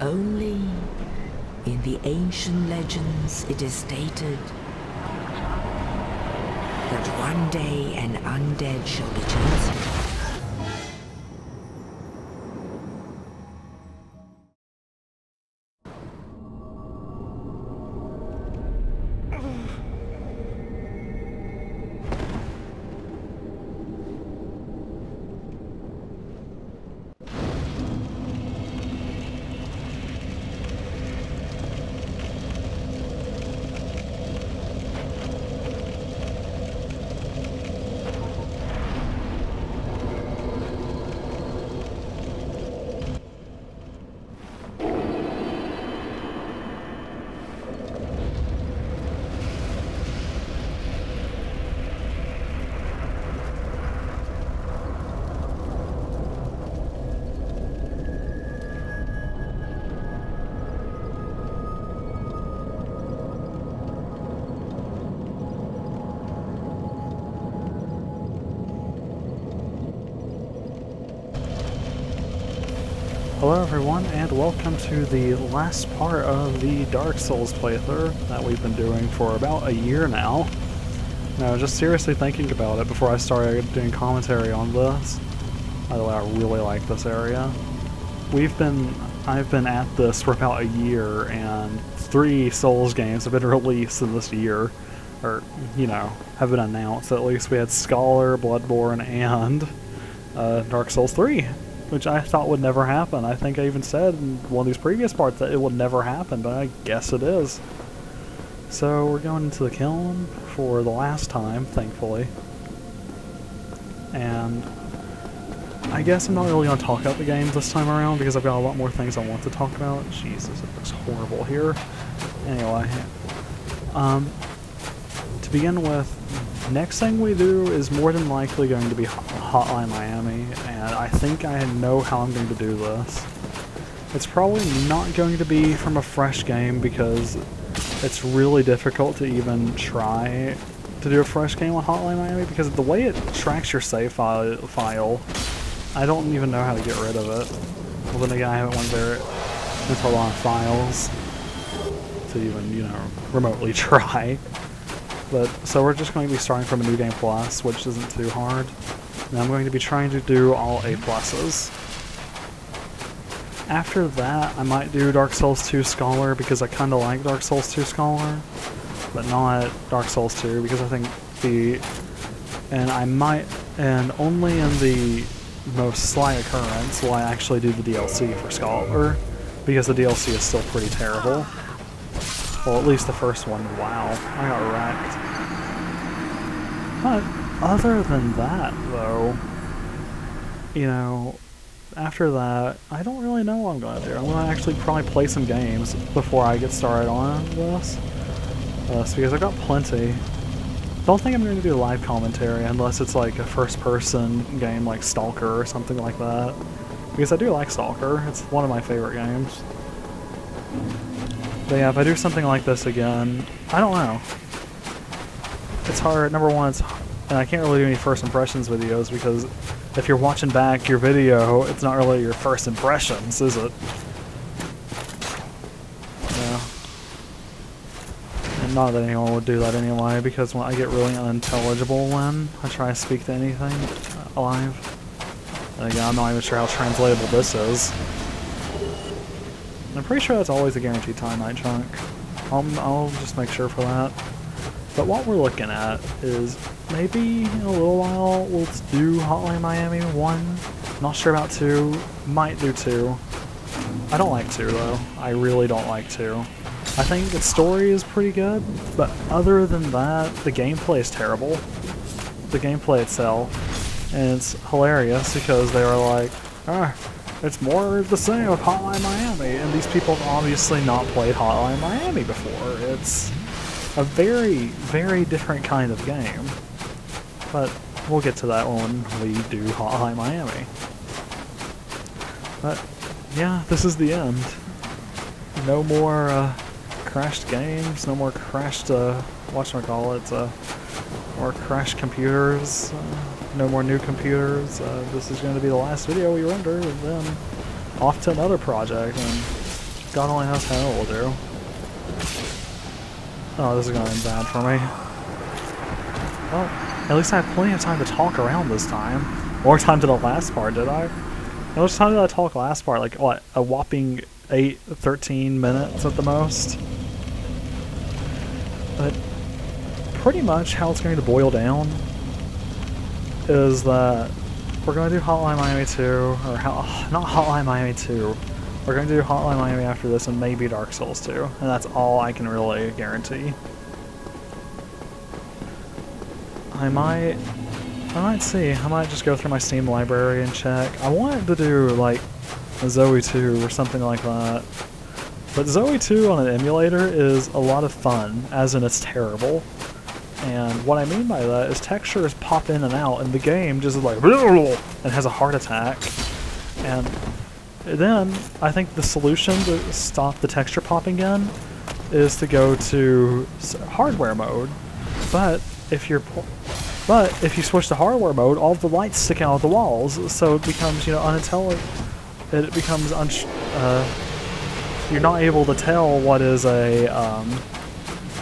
Only in the ancient legends it is stated that one day an undead shall be chosen. Hello everyone, and welcome to the last part of the Dark Souls playthrough that we've been doing for about a year now. Now, just seriously thinking about it before I started doing commentary on this. By the way, I really like this area. I've been at this for about a year, and 3 Souls games have been released in this year. Or, you know, have been announced at least. We had Scholar, Bloodborne, and Dark Souls 3. Which I thought would never happen. I think I even said in one of these previous parts that it would never happen, but I guess it is. So we're going into the Kiln for the last time, thankfully. And I guess I'm not really going to talk about the game this time around because I've got a lot more things I want to talk about. Jesus, it looks horrible here. Anyway, to begin with, next thing we do is more than likely going to be Hotline Miami, and I think I know how I'm going to do this. It's probably not going to be from a fresh game because it's really difficult to even try to do a fresh game on Hotline Miami because the way it tracks your save file, I don't even know how to get rid of it. Well, then again, I haven't went there into a lot of files to even, you know, remotely try. But, so we're just going to be starting from a New Game Plus, which isn't too hard. And I'm going to be trying to do all A+. After that, I might do Dark Souls 2 Scholar, because I kind of like Dark Souls 2 Scholar, but not Dark Souls 2, because I think and only in the most slight occurrence will I actually do the DLC for Scholar, because the DLC is still pretty terrible. Well, at least the first one. Wow, I got wrecked. But other than that, though, you know, after that, I don't really know what I'm going to do. I'm going to actually probably play some games before I get started on this. Because I've got plenty. Don't think I'm going to do live commentary unless it's like a first-person game like Stalker or something like that. Because I do like Stalker. It's one of my favorite games. But yeah, if I do something like this again, I don't know. It's hard. Number one, and I can't really do any first impressions videos because if you're watching back your video, it's not really your first impressions, is it? Yeah. And not that anyone would do that anyway, because when I get really unintelligible when I try to speak to anything live. And again, I'm not even sure how translatable this is. I'm pretty sure that's always a guaranteed time, Night Chunk. I'll just make sure for that. But what we're looking at is maybe in a little while we'll do Hotline Miami 1. Not sure about 2. Might do 2. I don't like 2 though. I really don't like 2. I think the story is pretty good, but other than that, the gameplay is terrible. The gameplay itself. And it's hilarious because they were like, it's more of the same with Hotline Miami, and these people have obviously not played Hotline Miami before. It's a very, very different kind of game. But we'll get to that when we do Hotline Miami. But yeah, this is the end. No more crashed games, no more crashed, whatchamacallit, more crashed computers, no more new computers. This is going to be the last video we render, and then off to another project. And God only knows how it will do. Oh, this is gonna end bad for me. Well, at least I have plenty of time to talk around this time. More time to the last part, did I? How much time did I talk last part? Like, what, a whopping 13 minutes at the most? But pretty much how it's going to boil down is that we're going to do Hotline Miami 2, or not Hotline Miami 2. We're going to do Hotline Miami after this and maybe Dark Souls 2, and that's all I can really guarantee. I might see. I might just go through my Steam library and check. I wanted to do, like, a Zoe 2 or something like that. But Zoe 2 on an emulator is a lot of fun, as in it's terrible. And what I mean by that is textures pop in and out, and the game just is like, and has a heart attack. And then, I think the solution to stop the texture popping in is to go to hardware mode. But if you switch to hardware mode, all the lights stick out of the walls, so it becomes, you know, unintelligible. It becomes you're not able to tell what is a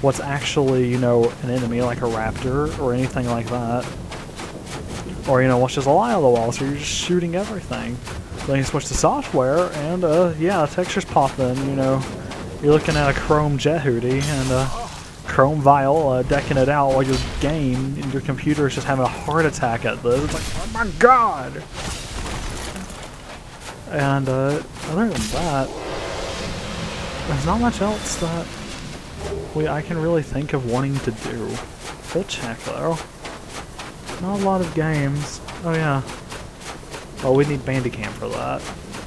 what's actually, you know, an enemy like a raptor or anything like that, or, you know, what's just a lie on the wall. So you're just shooting everything. Then you switch to software, and yeah, textures pop in. You know, you're looking at a chrome jet hoodie and chrome vial decking it out while your game and your computer is just having a heart attack at this. It's like, oh my god! And other than that, there's not much else that I can really think of wanting to do. We'll check though. Not a lot of games. Oh yeah. Well, we need Bandicam for that,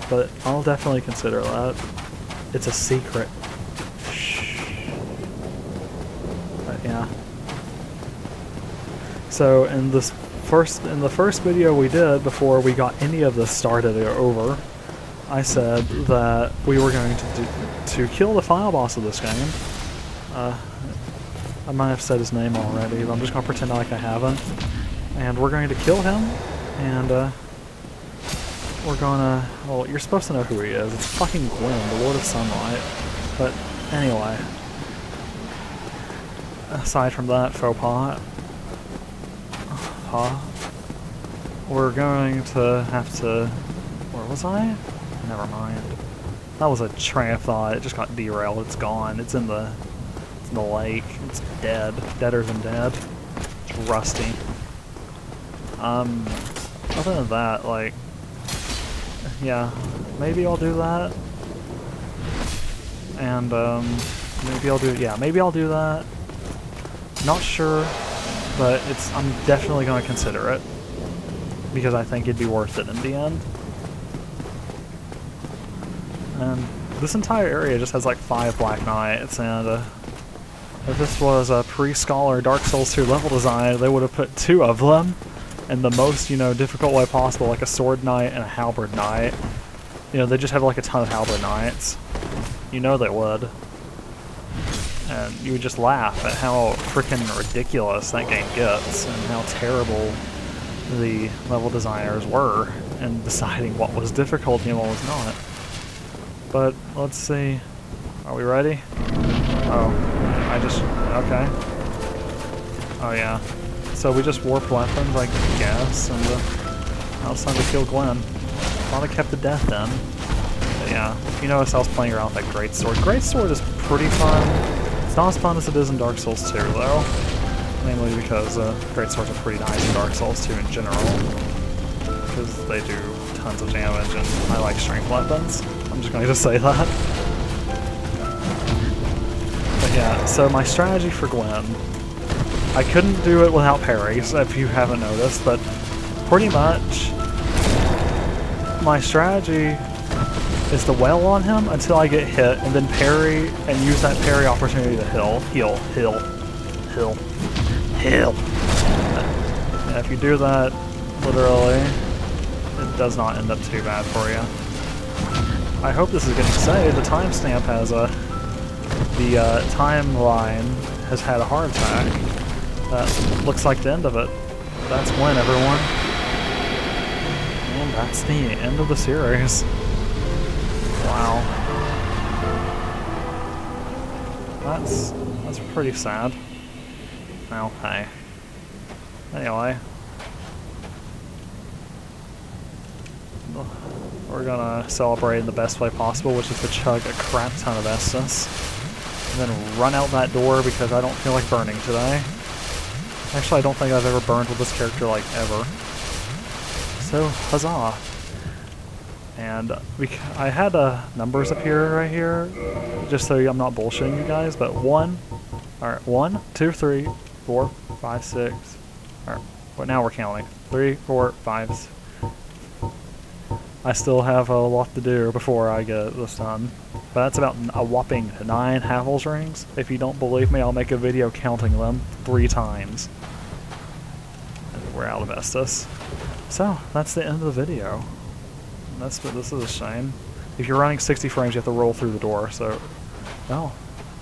but I'll definitely consider that. It's a secret. Shh. But yeah. So in the first video we did before we got any of this started or over, I said that we were going to kill the final boss of this game. I might have said his name already, but I'm just going to pretend like I haven't. And we're going to kill him, and we're gonna... Well, you're supposed to know who he is. It's fucking Gwen, the Lord of Sunlight. But anyway, aside from that faux pas, we're going to have to... Where was I? Never mind. That was a train of thought. It just got derailed. It's gone. It's in the lake. It's dead. Deader than dead. It's rusty. Other than that, like, yeah, maybe I'll do that. And maybe I'll do that. Not sure, but I'm definitely going to consider it because I think it'd be worth it in the end. And this entire area just has like 5 Black Knights, and if this was a pre-Scholar Dark Souls 2 level design, they would have put 2 of them in the most, you know, difficult way possible, like a Sword Knight and a Halberd Knight. You know, they just have like a ton of Halberd Knights. You know they would. And you would just laugh at how freaking ridiculous that game gets, and how terrible the level designers were in deciding what was difficult and what was not. But, let's see. Are we ready? Oh, okay. Oh yeah. So we just warp weapons, I guess, and now it's time to kill Glenn. Thought I kept the death in. But yeah, you notice I was playing around with that Greatsword. Greatsword is pretty fun. It's not as fun as it is in Dark Souls 2, though. Mainly because Greatswords are pretty nice in Dark Souls 2 in general. Because they do tons of damage, and I like strength weapons. I'm just going to say that. But yeah, so my strategy for Gwen, I couldn't do it without parries, if you haven't noticed, but pretty much my strategy is to wail on him until I get hit, and then parry, and use that parry opportunity to heal. And if you do that, literally, it does not end up too bad for you. I hope this is getting saved. The timestamp has the timeline has had a heart attack. That looks like the end of it. That's when, everyone. And that's the end of the series. Wow. That's pretty sad. Well, hey. Anyway. We're gonna celebrate in the best way possible, which is to chug a crap ton of Estus. And then run out that door because I don't feel like burning today. Actually, I don't think I've ever burned with this character, like, ever. So, huzzah! And I had numbers appear right here, just so I'm not bullshitting you guys, but 1, 2, 3, 4, 5, 6, alright, but now we're counting. 3, 4, 5, 6. I still have a lot to do before I get this done. But that's about a whopping 9 Havel's rings. If you don't believe me, I'll make a video counting them 3 times. And we're out of Estus. So, that's the end of the video. This is a shame. If you're running 60 frames, you have to roll through the door, so... Well,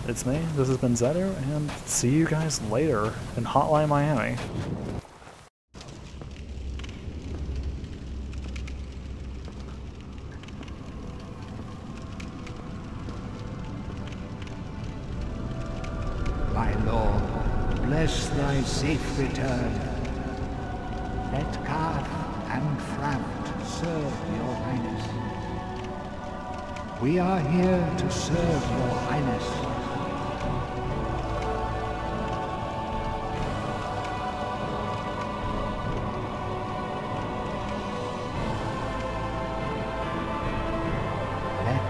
it's me, this has been Zedu, and see you guys later in Hotline Miami. My lord, bless thy safe return. Let Garth and Frout serve your highness. We are here to serve your highness. Let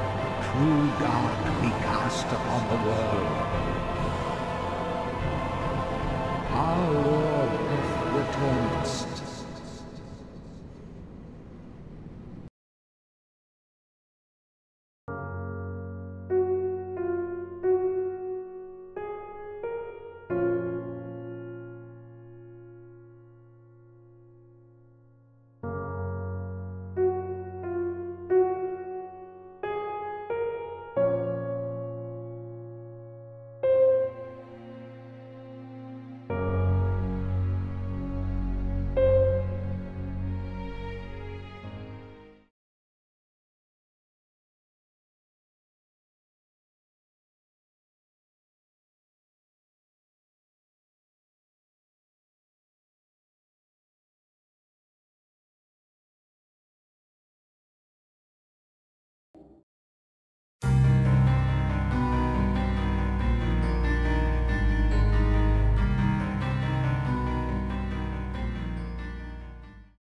true dark be cast upon the world. Our Lord hath returned.